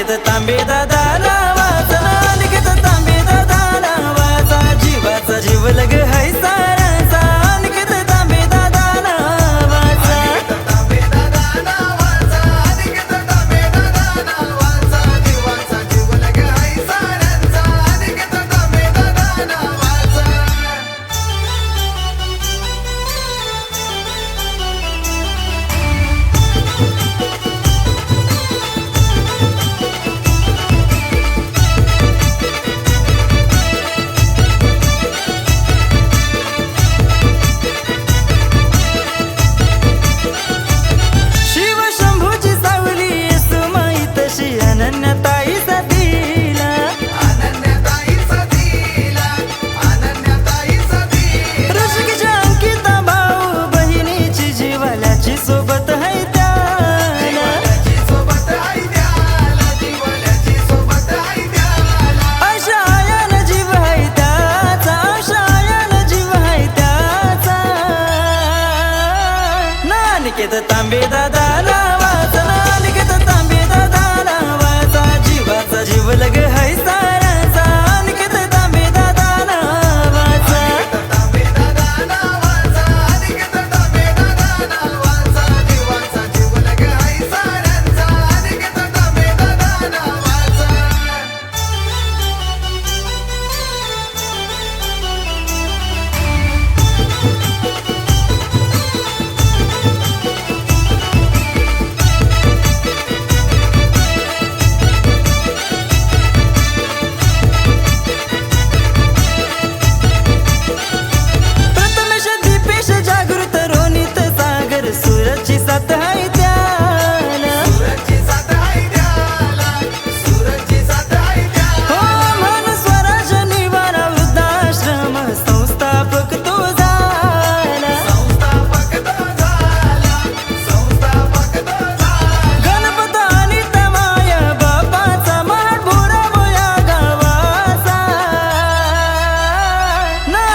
अनिकेत तांबे दादा नावाचा, अनिकेत तांबे दादा नावाचा, जीवाचा जीव लग है साराचा, अनिकेत तांबे दादा नावाचा, अनिकेत तांबे दादा नावाचा, अनिकेत तांबे दादा नावाचा, जीवाचा जीव लग है साऱ्यांचा, अनिकेत तांबे दादा नावाचा. अनन्यताई सतीला, अनन्यताई सतीला, अनन्यताई सतीला, ऋषिकेशच्या अंकिता भाऊ बहिणीची जीवाल्याची सोबत है त्याला, जीवाल्याची सोबत आहे त्याला, जीवाल्याची सोबत आहे त्याला, आशायान जीव है त्याचा, आशायान जीव है त्याचा, अनिकेत तांबे दादा नावाचा, अनिकेत तांबे दादा नावाचा, जीवाचा जीव लग है साराचा, अनिकेत तांबे दादा नावाचा, अनिकेत तांबे दादा नावाचा, अनिकेत तांबे दादा नावाचा, जीवाचा जीव लग है साऱ्यांचा, अनिकेत तांबे दादा नावाचा. प्रथमेश दीपेश जागृत रोनित सागर सूरजची साथ है त्याला, सूरजची साथ आहे त्याला, सूरजची साथ आहे त्याला, हो मन स्वराज निवारा वृद्धाश्रम संस्थापक तो झाला, संस्थापक तो झाला, संस्थापक तो झाला, गणपत आणि तमाय बापाचा महाडभोरा बोया गावाचा,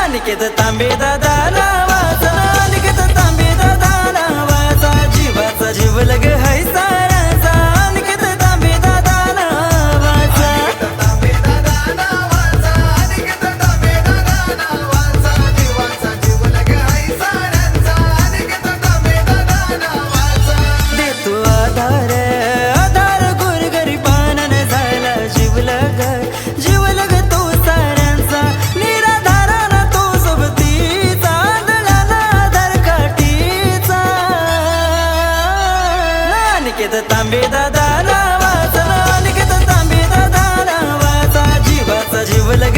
अनिकेत तांबे दादा नावाचा, अनिकेत तांबे दादा नावाचा, जीवाचा जीव लग है साराचा, अनिकेत तांबे दादा नावाचा, अनिकेत तांबे दादा नावाचा, अनिकेत तांबे दादा नावाचा, जीवाचा जीव लग है साऱ्यांचा, अनिकेत तांबे दादा नावाचा. देतो आधार आधार गोरगरिबांना झाला जीव लग तो साऱ्यांचा, निराधाराना तो सोबतीचा, आंधळ्याला आधार काठीचा, अनिकेत तांबे दादा नावाचा, अनिकेत तांबे दादा नावाचा, जीवाचा जीव लग